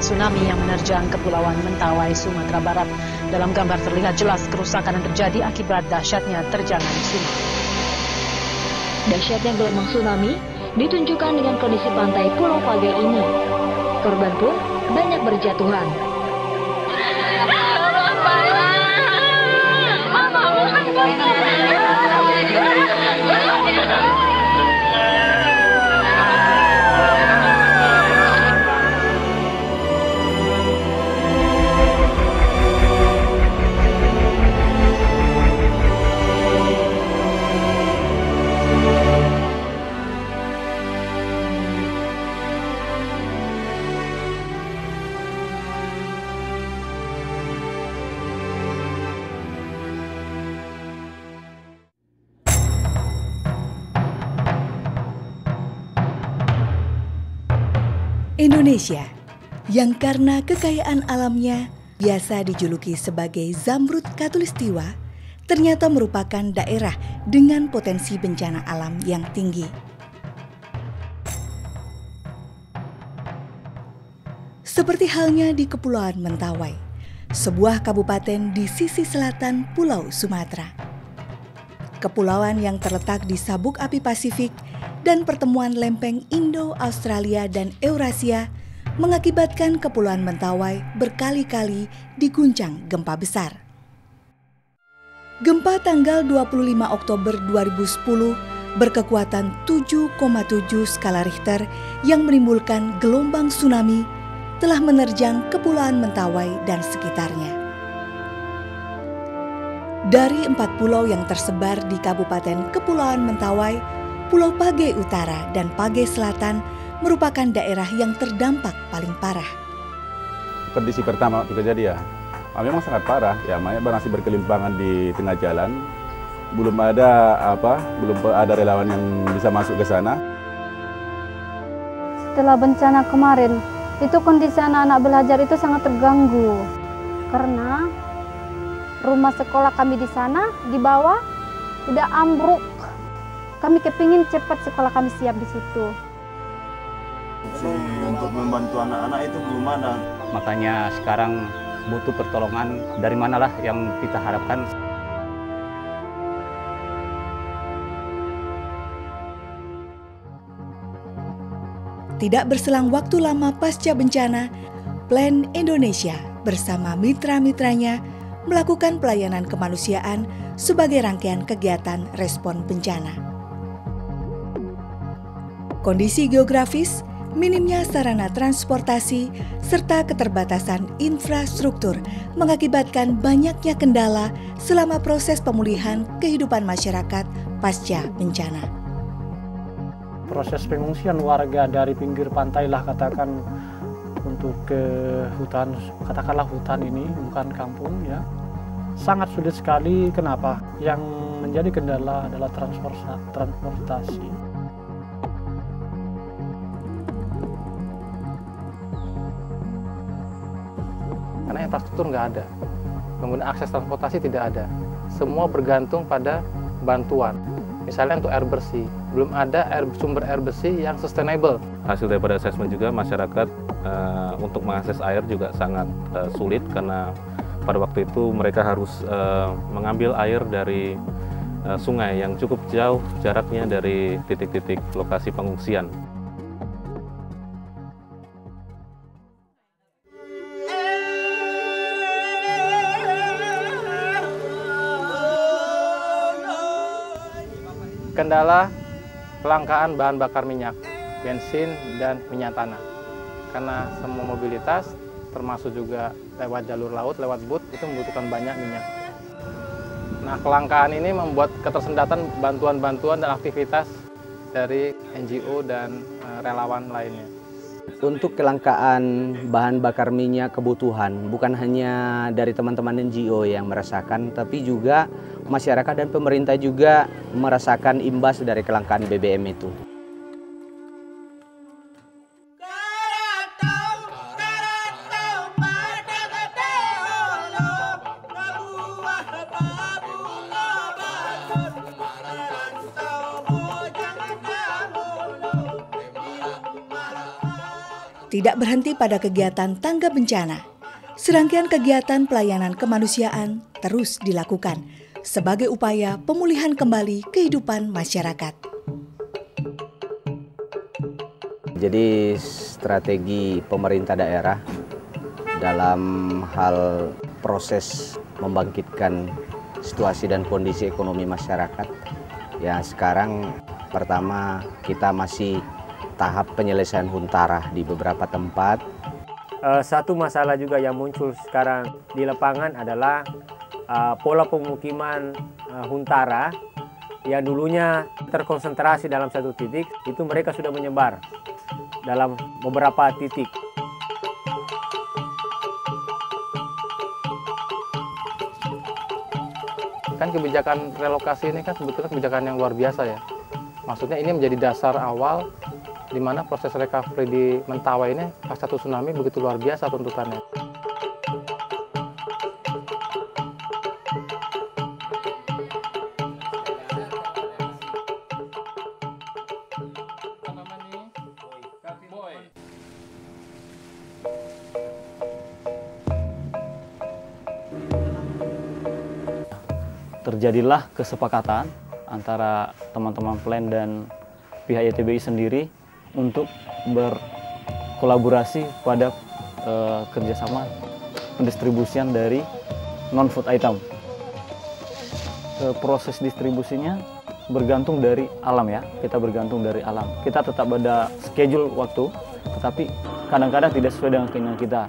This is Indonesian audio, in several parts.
tsunami yang menerjang Kepulauan Mentawai, Sumatera Barat. Dalam gambar terlihat jelas kerusakan yang terjadi akibat dahsyatnya terjangan tsunami. Dahsyatnya gelombang tsunami ditunjukkan dengan kondisi pantai Pulau Pagai ini. Korban pun banyak berjatuhan. Indonesia, yang karena kekayaan alamnya biasa dijuluki sebagai Zamrud Khatulistiwa, ternyata merupakan daerah dengan potensi bencana alam yang tinggi. Seperti halnya di Kepulauan Mentawai, sebuah kabupaten di sisi selatan Pulau Sumatera. Kepulauan yang terletak di sabuk api Pasifik dan pertemuan lempeng Indo-Australia dan Eurasia mengakibatkan Kepulauan Mentawai berkali-kali diguncang gempa besar. Gempa tanggal 25 Oktober 2010 berkekuatan 7,7 skala Richter yang menimbulkan gelombang tsunami telah menerjang Kepulauan Mentawai dan sekitarnya. Dari 4 pulau yang tersebar di Kabupaten Kepulauan Mentawai, Pulau Pagai Utara dan Pagai Selatan merupakan daerah yang terdampak paling parah. Kondisi pertama waktu kejadian, memang sangat parah. Ya, masih berkelimpangan di tengah jalan. Belum ada relawan yang bisa masuk ke sana. Setelah bencana kemarin, itu kondisi anak-anak belajar itu sangat terganggu karena rumah sekolah kami di sana di bawah udah ambruk. Kami kepingin cepat sekolah kami siap di situ. Untuk membantu anak-anak itu belum ada. Makanya sekarang butuh pertolongan dari manalah yang kita harapkan. Tidak berselang waktu lama pasca bencana, Plan Indonesia bersama mitra-mitranya melakukan pelayanan kemanusiaan sebagai rangkaian kegiatan respon bencana. Kondisi geografis, minimnya sarana transportasi, serta keterbatasan infrastruktur mengakibatkan banyaknya kendala selama proses pemulihan kehidupan masyarakat pasca bencana. Proses pengungsian warga dari pinggir pantai lah katakan untuk ke hutan, katakanlah hutan ini bukan kampung ya, sangat sulit sekali. Kenapa? Yang menjadi kendala adalah transportasi. Karena infrastruktur nggak ada, kemudian akses transportasi tidak ada. Semua bergantung pada bantuan. Misalnya untuk air bersih, belum ada sumber air bersih yang sustainable. Hasil daripada asesmen juga masyarakat untuk mengakses air juga sangat sulit karena pada waktu itu mereka harus mengambil air dari sungai yang cukup jauh jaraknya dari titik-titik lokasi pengungsian. Kendala kelangkaan bahan bakar minyak, bensin, dan minyak tanah. Karena semua mobilitas, termasuk juga lewat jalur laut, lewat bot, itu membutuhkan banyak minyak. Nah, kelangkaan ini membuat ketersendatan bantuan-bantuan dan aktivitas dari NGO dan relawan lainnya. Untuk kelangkaan bahan bakar minyak kebutuhan, bukan hanya dari teman-teman NGO yang merasakan, tapi juga masyarakat dan pemerintah juga merasakan imbas dari kelangkaan BBM itu. Tidak berhenti pada kegiatan tangga bencana, serangkaian kegiatan pelayanan kemanusiaan terus dilakukan sebagai upaya pemulihan kembali kehidupan masyarakat. Jadi strategi pemerintah daerah dalam hal proses membangkitkan situasi dan kondisi ekonomi masyarakat, ya sekarang pertama kita masih tahap penyelesaian huntara di beberapa tempat. Satu masalah juga yang muncul sekarang di lapangan adalah pola pemukiman huntara yang dulunya terkonsentrasi dalam satu titik, itu mereka sudah menyebar dalam beberapa titik. Kan kebijakan relokasi ini kan sebetulnya kebijakan yang luar biasa ya. Maksudnya ini menjadi dasar awal di mana proses recovery di Mentawai ini pasca tsunami begitu luar biasa tuntutannya. Terjadilah kesepakatan antara teman-teman PLAN dan pihak YTBI sendiri untuk berkolaborasi pada kerjasama pendistribusian dari non-food item. Proses distribusinya bergantung dari alam ya, kita bergantung dari alam. Kita tetap ada schedule waktu, tetapi kadang-kadang tidak sesuai dengan keinginan kita.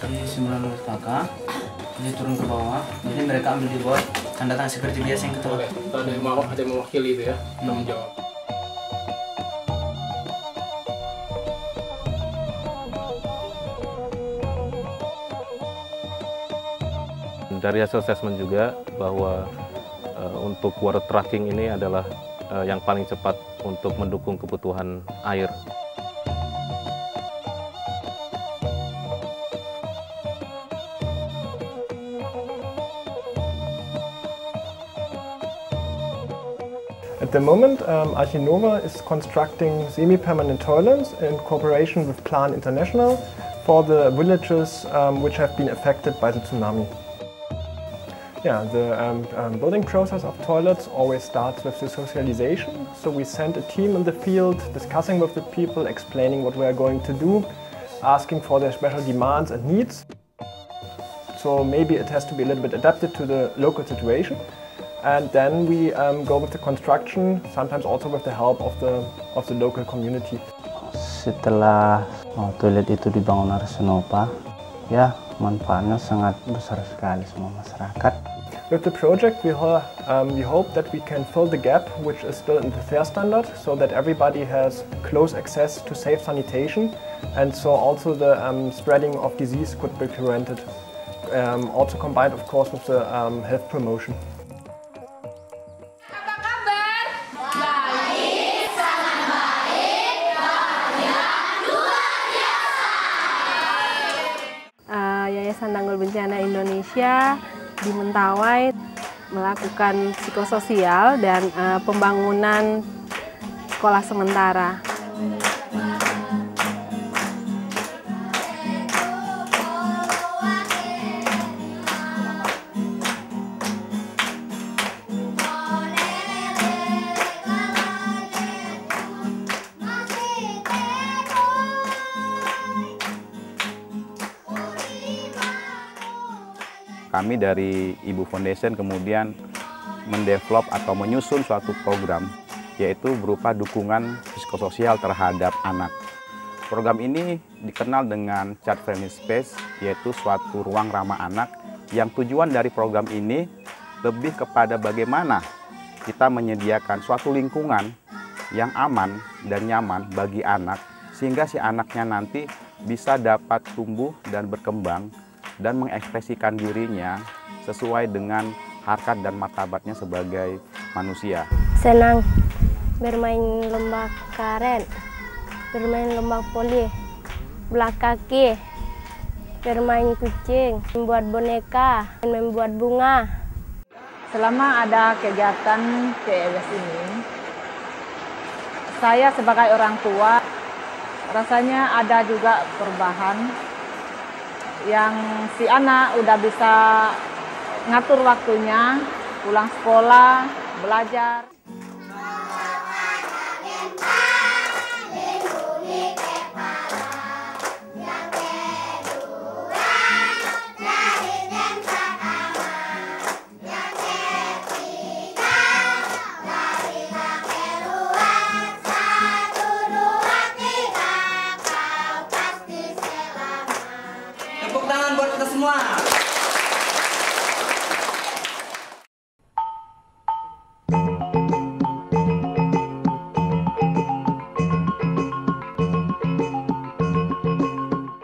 Di 19 kakak, ini turun ke bawah, jadi mereka ambil di bawah, tanda tangan seperti biasa yang ketua. Ada yang mewakili itu ya, tanggung jawab. Dari hasil assessment juga bahwa untuk water trucking ini adalah yang paling cepat untuk mendukung kebutuhan air. At the moment, Archinova is constructing semi-permanent toilets in cooperation with Plan International for the villages which have been affected by the tsunami. Yeah, the building process of toilets always starts with the socialization. So we send a team in the field, discussing with the people, explaining what we are going to do, asking for their special demands and needs. So maybe it has to be a little bit adapted to the local situation. And then we go with the construction, sometimes also with the help of the local community. Setelah toilet itu dibangun Archinova, ya manfaatnya sangat besar sekali semua masyarakat. With the project, we hope that we can fill the gap which is still in the FAIR standard, so that everybody has close access to safe sanitation, and so also the spreading of disease could be prevented. Also combined, of course, with the health promotion. Yayasan Tanggul Bencana Indonesia di Mentawai melakukan psikososial dan pembangunan sekolah sementara. Kami dari Ibu Foundation kemudian mendevelop atau menyusun suatu program, yaitu berupa dukungan psikososial terhadap anak. Program ini dikenal dengan Child Friendly Space, yaitu suatu ruang ramah anak, yang tujuan dari program ini lebih kepada bagaimana kita menyediakan suatu lingkungan yang aman dan nyaman bagi anak, sehingga si anaknya nanti bisa dapat tumbuh dan berkembang dan mengekspresikan dirinya sesuai dengan harkat dan martabatnya sebagai manusia. Senang bermain lomba karet, bermain lomba voli, bola kaki, bermain kucing, membuat boneka, dan membuat bunga. Selama ada kegiatan PEWS ini, saya sebagai orang tua rasanya ada juga perubahan yang si anak udah bisa ngatur waktunya, pulang sekolah, belajar. Tepuk tangan buat kita semua.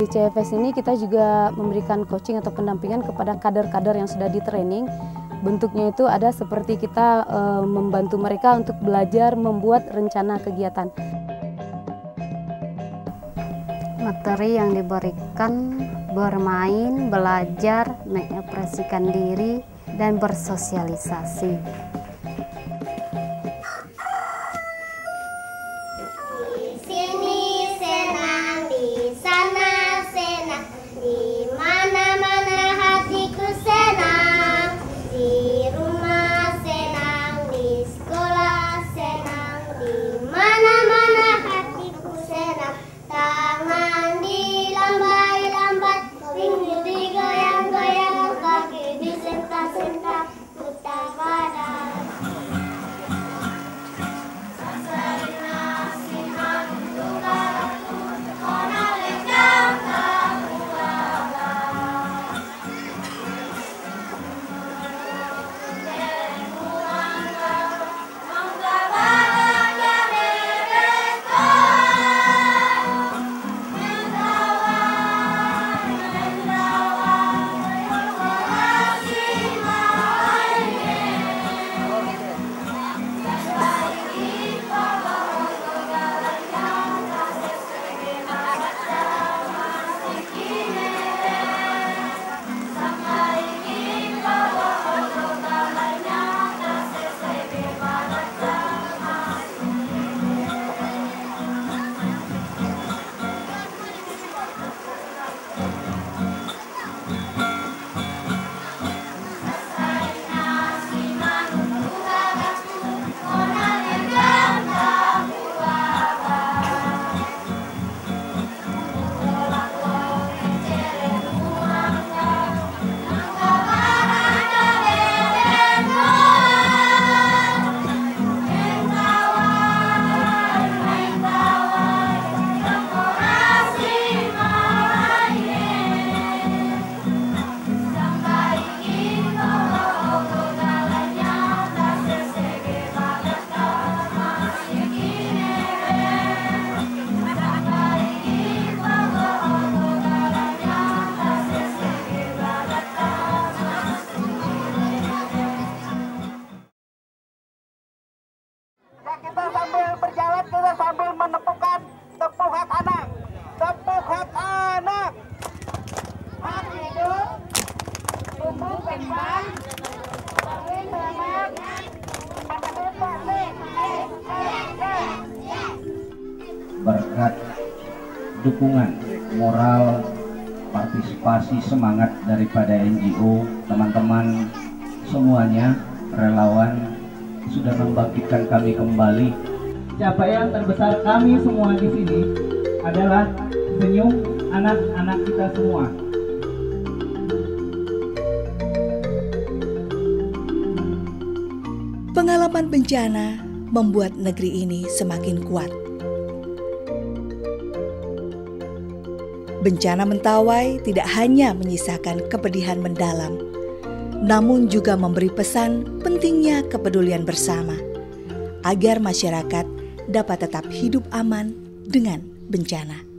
Di CFS ini kita juga memberikan coaching atau pendampingan kepada kader-kader yang sudah di training. Bentuknya itu ada seperti kita membantu mereka untuk belajar membuat rencana kegiatan. Materi yang diberikan bermain, belajar, mengekspresikan diri, dan bersosialisasi. Kita sambil berjalan, kita sambil menepukan tepuk hak anak. Tepuk hak anak. Hak hidup, tumbuh kembang, saling hormat, berkat dukungan moral, partisipasi, semangat daripada NGO, teman-teman semuanya, relawan sudah membangkitkan kami kembali. Capaian terbesar kami semua di sini adalah senyum anak-anak kita semua. Pengalaman bencana membuat negeri ini semakin kuat. Bencana Mentawai tidak hanya menyisakan kepedihan mendalam, namun juga memberi pesan pentingnya kepedulian bersama agar masyarakat dapat tetap hidup aman dengan bencana.